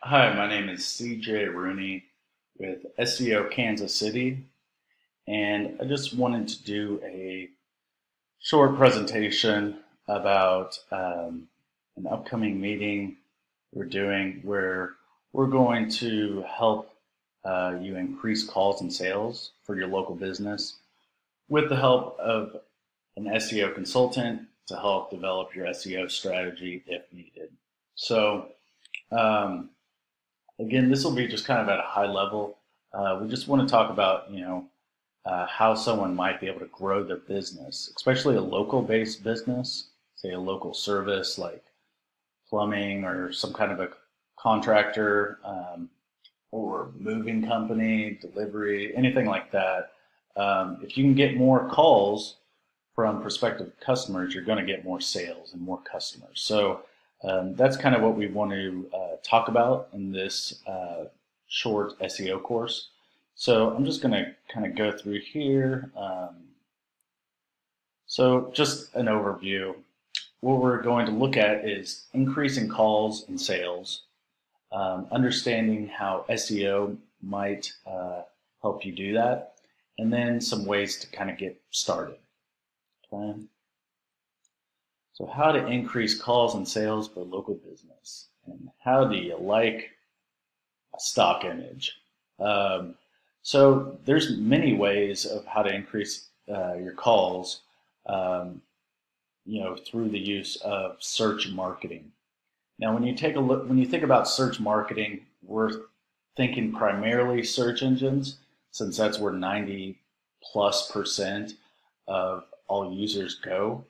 Hi, my name is CJ Rooney with SEO Kansas City, and I just wanted to do a short presentation about an upcoming meeting we're doing where we're going to help you increase calls and sales for your local business with the help of an SEO consultant to help develop your SEO strategy if needed. So, um, Again, this will be just kind of at a high level. We just want to talk about, how someone might be able to grow their business, especially a local-based business, say a local service like plumbing or some kind of a contractor or moving company, delivery, anything like that. If you can get more calls from prospective customers, you're going to get more sales and more customers. So that's kind of what we want to talk about in this short SEO course. So I'm just going to kind of go through here. So just an overview. What we're going to look at is increasing calls and sales, understanding how SEO might help you do that, and then some ways to kind of get started. Okay. So how to increase calls and sales for local business, and how do you like a stock image? So there's many ways of how to increase your calls, through the use of search marketing. Now, when you take a look, when you think about search marketing, we're thinking primarily search engines, since that's where 90+% of all users go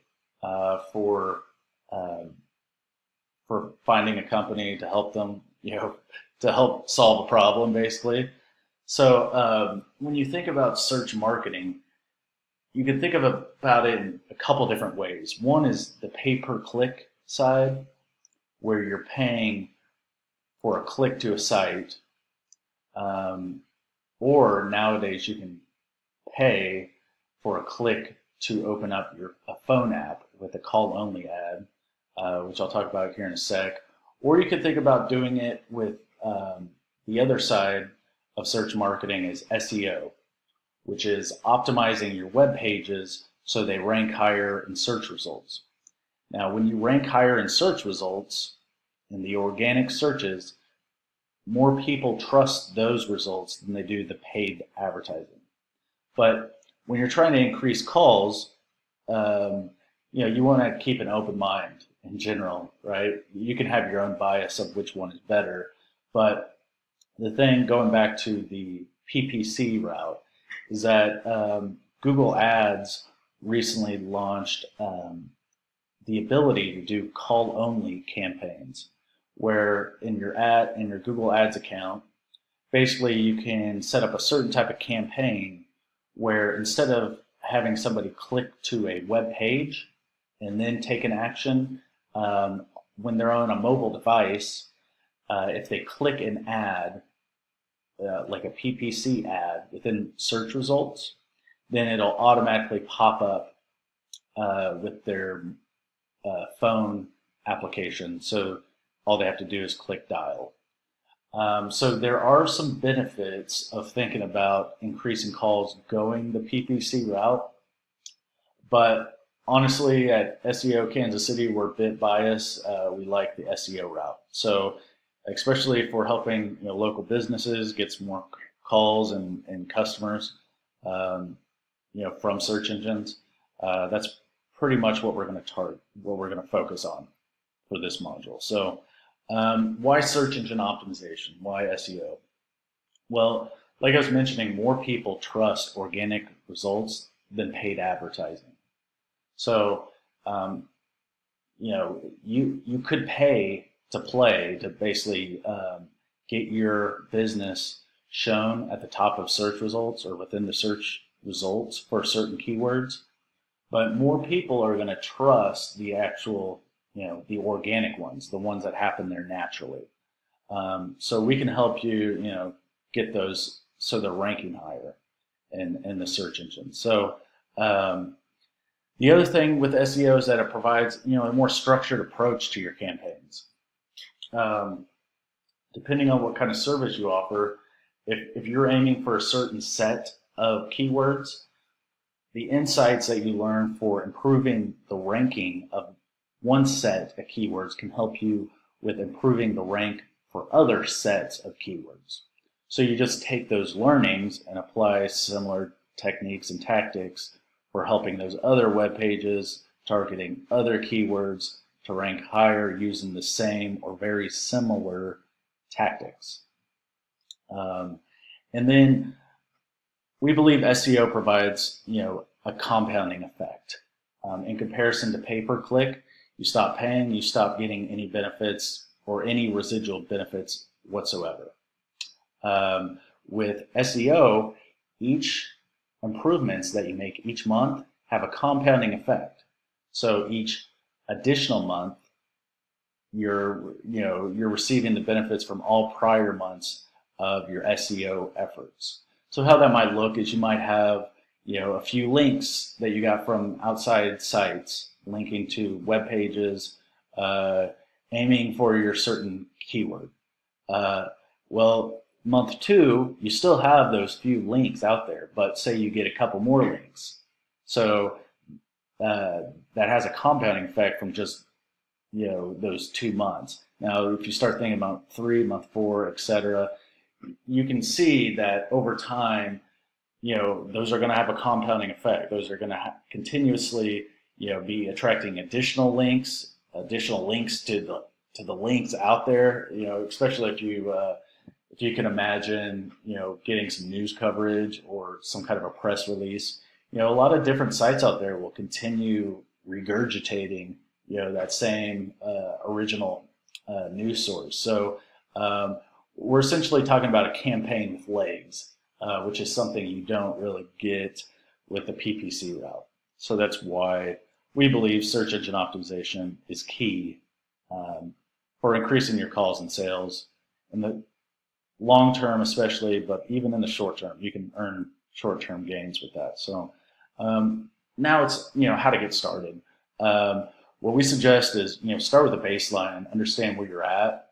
for finding a company to help them, to help solve a problem, basically. So when you think about search marketing, you can think about it in a couple different ways. One is the pay-per-click side, where you're paying for a click to a site, or nowadays you can pay for a click to open up a phone app with a call-only ad, which I'll talk about here in a sec. Or you could think about doing it with the other side of search marketing is SEO, which is optimizing your web pages so they rank higher in search results. Now, when you rank higher in search results, in the organic searches, more people trust those results than they do the paid advertising. But when you're trying to increase calls, you want to keep an open mind in general, right? You can have your own bias of which one is better, but the thing, going back to the PPC route, is that Google Ads recently launched the ability to do call-only campaigns, where in your Google Ads account, basically you can set up a certain type of campaign where instead of having somebody click to a web page and then take an action, when they're on a mobile device, if they click an ad, like a PPC ad within search results, then it'll automatically pop up with their phone application. So all they have to do is click dial. So there are some benefits of thinking about increasing calls going the PPC route, but honestly, at SEO Kansas City, we're a bit biased. We like the SEO route. So especially if we're helping local businesses get some more calls and customers, from search engines, that's pretty much what we're going to target, what we're going to focus on for this module. So why search engine optimization? Why SEO? Well, like I was mentioning, more people trust organic results than paid advertising. So, you could pay to play to basically get your business shown at the top of search results or within the search results for certain keywords. But more people are going to trust the actual, the organic ones, the ones that happen there naturally. So we can help you, get those so they're ranking higher in the search engine. So the other thing with SEO is that it provides, a more structured approach to your campaigns. depending on what kind of service you offer, if you're aiming for a certain set of keywords, the insights that you learn for improving the ranking of one set of keywords can help you with improving the rank for other sets of keywords. So you just take those learnings and apply similar techniques and tactics for helping those other web pages, targeting other keywords to rank higher using the same or very similar tactics. And then we believe SEO provides, a compounding effect. In comparison to pay-per-click, you stop paying, you stop getting any benefits or any residual benefits whatsoever. With SEO, each improvements that you make each month have a compounding effect. So each additional month, you're receiving the benefits from all prior months of your SEO efforts. So how that might look is you might have, a few links that you got from outside sites linking to web pages, aiming for your certain keyword. Well, month 2, you still have those few links out there, but say you get a couple more links. So that has a compounding effect from just, those 2 months. Now, if you start thinking about 3, month 4, etc., you can see that over time, those are going to have a compounding effect. Those are going to continuously, be attracting additional links to the links out there. Especially if you can imagine, getting some news coverage or some kind of a press release. A lot of different sites out there will continue regurgitating, that same original news source. So we're essentially talking about a campaign with legs, which is something you don't really get with the PPC route. So that's why we believe search engine optimization is key for increasing your calls and sales in the long term, especially, but even in the short term, you can earn short-term gains with that. So now it's how to get started. What we suggest is start with a baseline and understand where you're at.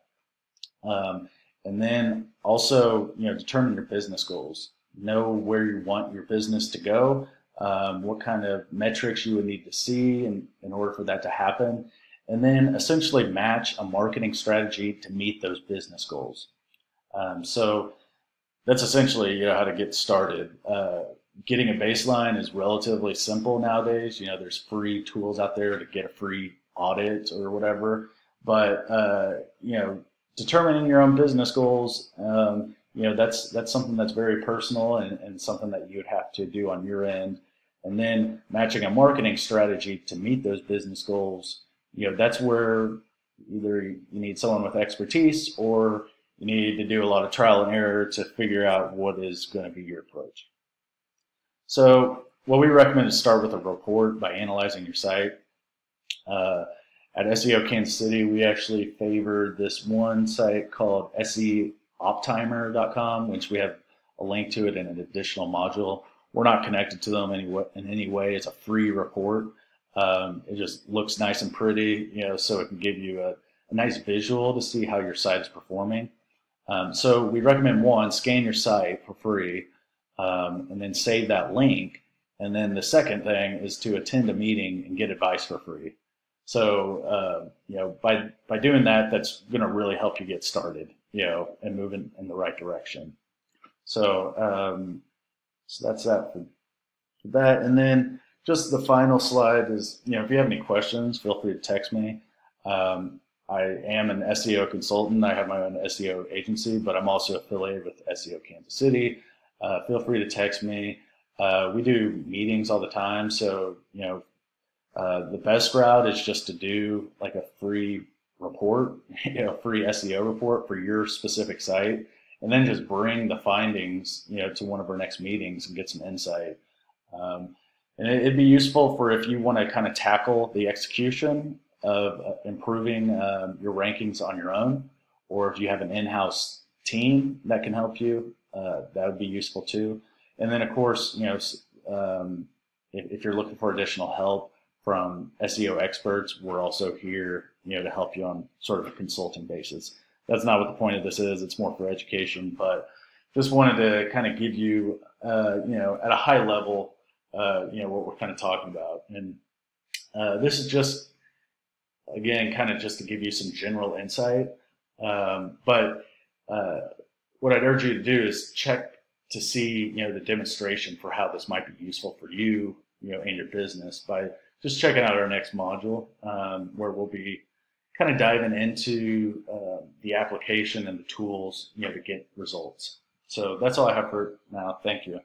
And then also, determine your business goals. Know where you want your business to go, what kind of metrics you would need to see in order for that to happen. And then essentially match a marketing strategy to meet those business goals. So that's essentially how to get started. Getting a baseline is relatively simple nowadays. There's free tools out there to get a free audit or whatever. But, determining your own business goals, that's something that's very personal and something that you would have to do on your end. And then matching a marketing strategy to meet those business goals, that's where either you need someone with expertise or you need to do a lot of trial and error to figure out what is going to be your approach. So what we recommend is start with a report by analyzing your site. At SEO Kansas City, we actually favor this one site called SEOoptimer.com, which we have a link to it in an additional module. We're not connected to them in any way. It's a free report. It just looks nice and pretty, so it can give you a nice visual to see how your site is performing. So we recommend one, scan your site for free, and then save that link. And then the second thing is to attend a meeting and get advice for free. So, by doing that, that's going to really help you get started, and move in the right direction. So, so that's that for that. And then just the final slide is, if you have any questions, feel free to text me. I am an SEO consultant. I have my own SEO agency, but I'm also affiliated with SEO Kansas City. Feel free to text me. We do meetings all the time. So, the best route is just to do like a free report, free SEO report for your specific site, and then just bring the findings, to one of our next meetings and get some insight. And it'd be useful for if you want to kind of tackle the execution of improving your rankings on your own, or if you have an in-house team that can help you, that would be useful too. And then of course, if you're looking for additional help from SEO experts, we're also here, to help you on sort of a consulting basis. that's not what the point of this is. It's more for education, but just wanted to kind of give you, at a high level, what we're kind of talking about. And this is just, again, kind of just to give you some general insight. But what I'd urge you to do is check to see, the demonstration for how this might be useful for you, and your business by just checking out our next module, where we'll be kind of diving into the application and the tools, to get results. So that's all I have for now. Thank you.